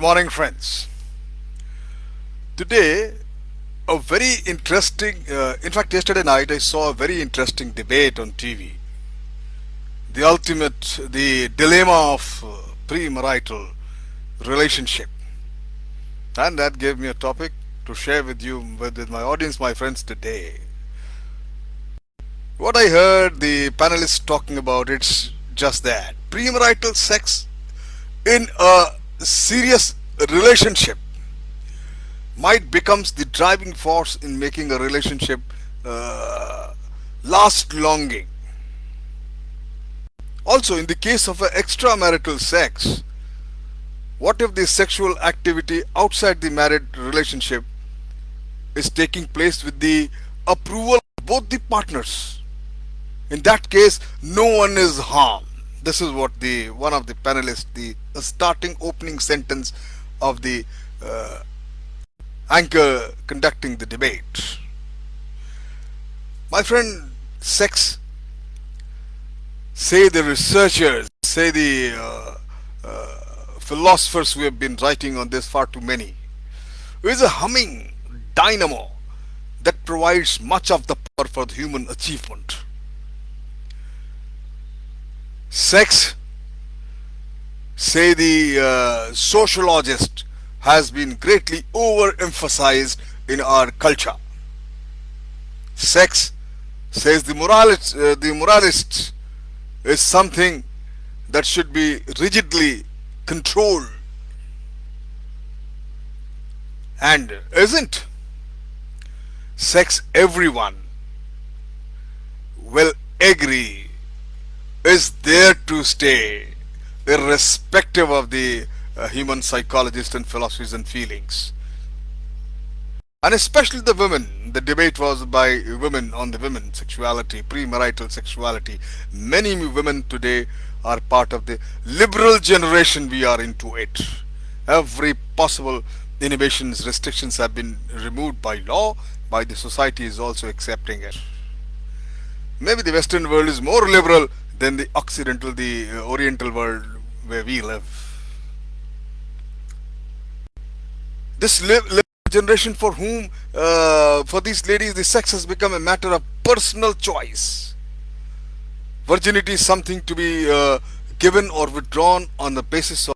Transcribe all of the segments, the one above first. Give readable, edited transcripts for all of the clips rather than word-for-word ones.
morning, friends. Today, a very interesting, in fact, yesterday night I saw a very interesting debate on TV. The dilemma of premarital relationship. And that gave me a topic to share with you, with my audience, my friends, today. What I heard the panelists talking about, it's just that. Premarital sex in a serious relationship might becomes the driving force in making a relationship uh, last longing. Also, in the case of extramarital sex, what if the sexual activity outside the married relationship is taking place with the approval of both the partners? In that case, no one is harmed. This is what the one of the panelists, the starting opening sentence of the uh, anchor conducting the debate. My friend, sex, say the researchers, say the philosophers who have been writing on this, far too many, is a humming dynamo that provides much of the power for the human achievement. Sex, say the sociologist, has been greatly overemphasized in our culture. Sex, says the moralist, is something that should be rigidly controlled, and isn't. Sex, everyone will agree, is there to stay, irrespective of the human psychologists and philosophies and feelings. And especially the women. The debate was by women on the women sexuality, premarital sexuality. Many women today are part of the liberal generation. We are into it. Every possible inhibitions, restrictions have been removed by law, by the society is also accepting it. Maybe the Western world is more liberal than the Occidental, the Oriental world where we live. This generation, for whom, for these ladies, the sex has become a matter of personal choice. Virginity is something to be given or withdrawn on the basis of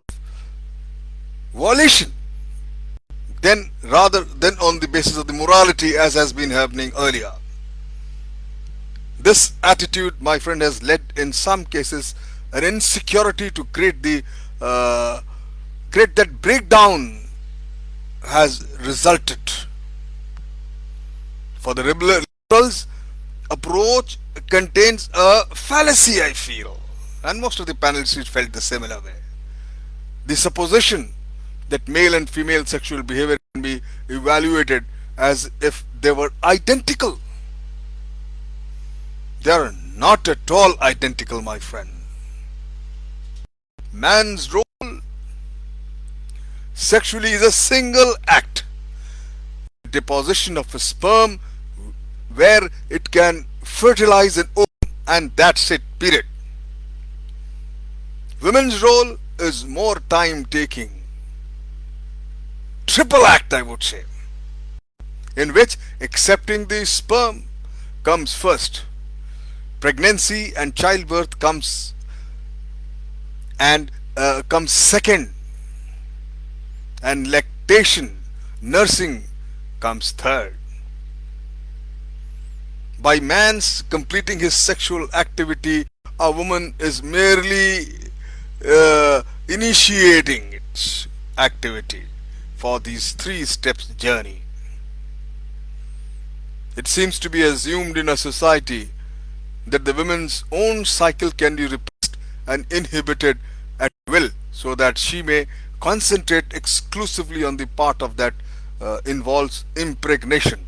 volition, then rather than on the basis of the morality, as has been happening earlier. This attitude, my friend, has led in some cases an insecurity to create that breakdown has resulted. For the liberals, approach contains a fallacy, I feel, and most of the panelists felt the similar way. The supposition that male and female sexual behavior can be evaluated as if they were identical. They are not at all identical, my friend. Man's role sexually is a single act, deposition of a sperm where it can fertilize an ovum, and that's it, period. Women's role is more time taking, triple act, I would say, in which accepting the sperm comes first, pregnancy and childbirth comes second, and lactation, nursing comes third. By man's completing his sexual activity, a woman is merely initiating its activity for these 3 steps journey. It seems to be assumed in a society that the woman's own cycle can be repressed and inhibited at will, so that she may concentrate exclusively on the part of that involves impregnation.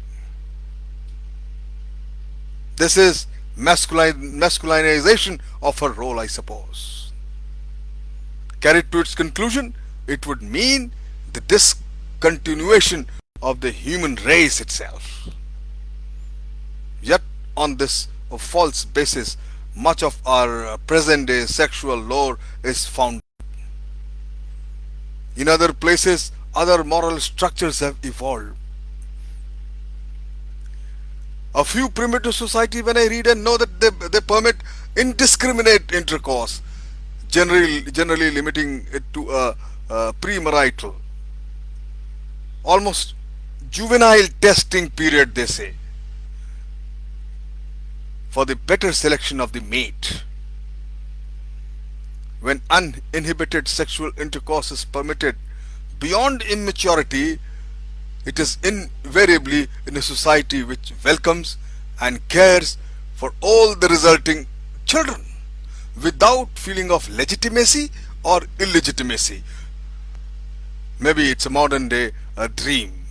This is masculinization of her role, I suppose. Carried to its conclusion, it would mean the discontinuation of the human race itself. Yet on this false basis, much of our present day sexual lore is found. In other places, other moral structures have evolved. A few primitive societies, when I read and know that they permit indiscriminate intercourse, generally limiting it to a premarital, almost juvenile testing period, they say, for the better selection of the mate. When uninhibited sexual intercourse is permitted beyond immaturity, it is invariably in a society which welcomes and cares for all the resulting children without feeling of legitimacy or illegitimacy. Maybe it's a modern day dream.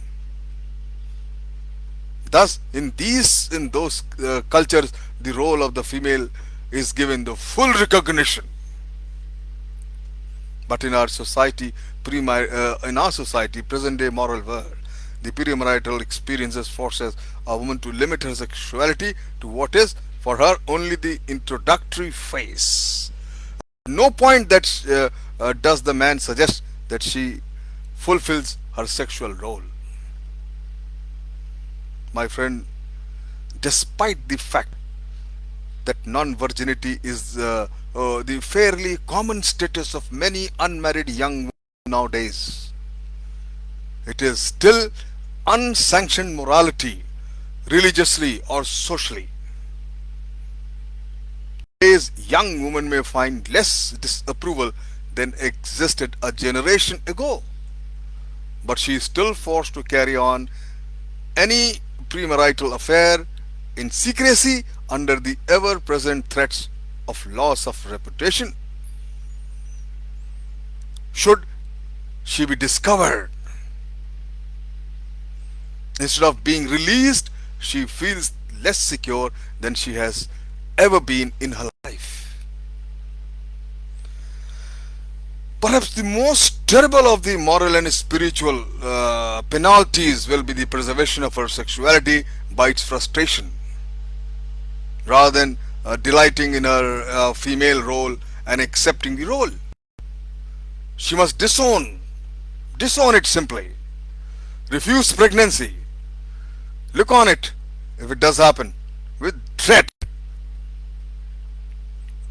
Thus, in those cultures, the role of the female is given the full recognition. But in our society, present-day moral world, the premarital experiences forces a woman to limit her sexuality to what is for her only the introductory phase. No point that does the man suggest that she fulfills her sexual role. My friend, despite the fact that non-virginity is the fairly common status of many unmarried young women nowadays, it is still unsanctioned morality, religiously or socially. Today's young woman may find less disapproval than existed a generation ago, but she is still forced to carry on any premarital affair in secrecy under the ever-present threats of loss of reputation. Should she be discovered, instead of being released, she feels less secure than she has ever been in her life. Perhaps the most terrible of the moral and spiritual penalties will be the preservation of her sexuality by its frustration. Rather than delighting in her female role and accepting the role, she must disown it simply, refuse pregnancy, look on it, if it does happen, with dread.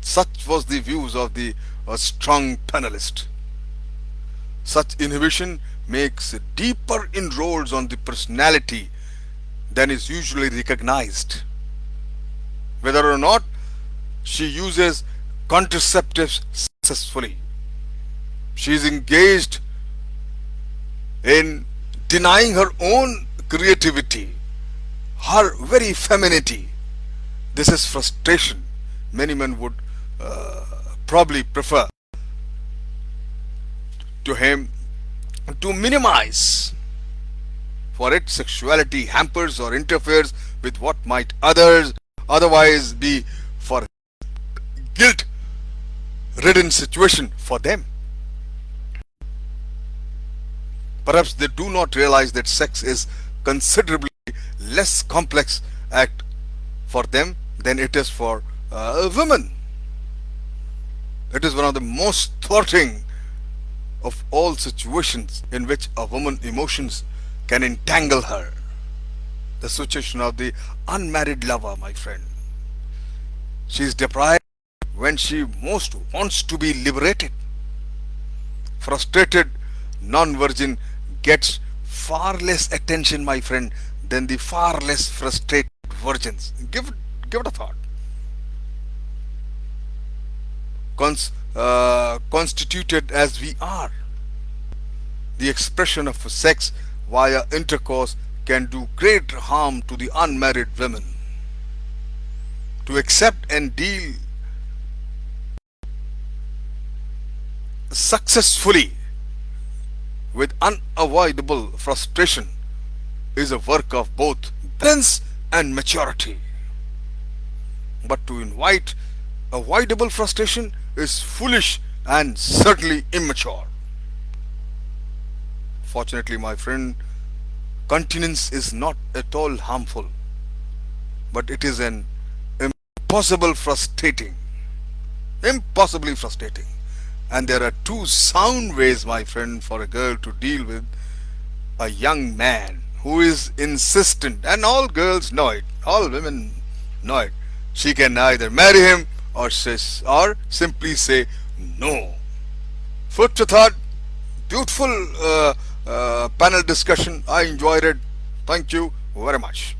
Such was the views of the strong panelist. Such inhibition makes deeper inroads on the personality than is usually recognized. Whether or not she uses contraceptives successfully, she is engaged in denying her own creativity, her very femininity. This is frustration. Many men would probably prefer to minimize, for its sexuality hampers or interferes with what might otherwise be for guilt-ridden situation for them. Perhaps they do not realize that sex is considerably less complex act for them than it is for women. It is one of the most thwarting of all situations in which a woman's emotions can entangle her. The situation of the unmarried lover, my friend. She is deprived when she most wants to be liberated. Frustrated non-virgin gets far less attention, my friend, than the far less frustrated virgins. Give it a thought. Constituted as we are, the expression of sex via intercourse can do great harm to the unmarried women. To accept and deal successfully with unavoidable frustration is a work of both balance and maturity. But to invite avoidable frustration is foolish and certainly immature. Fortunately, my friend, continence is not at all harmful, but it is impossibly frustrating. And there are two sound ways, my friend, for a girl to deal with a young man who is insistent, and all girls know it, all women know it. She can either marry him or simply say no. Food for thought. Beautiful panel discussion. I enjoyed it. Thank you very much.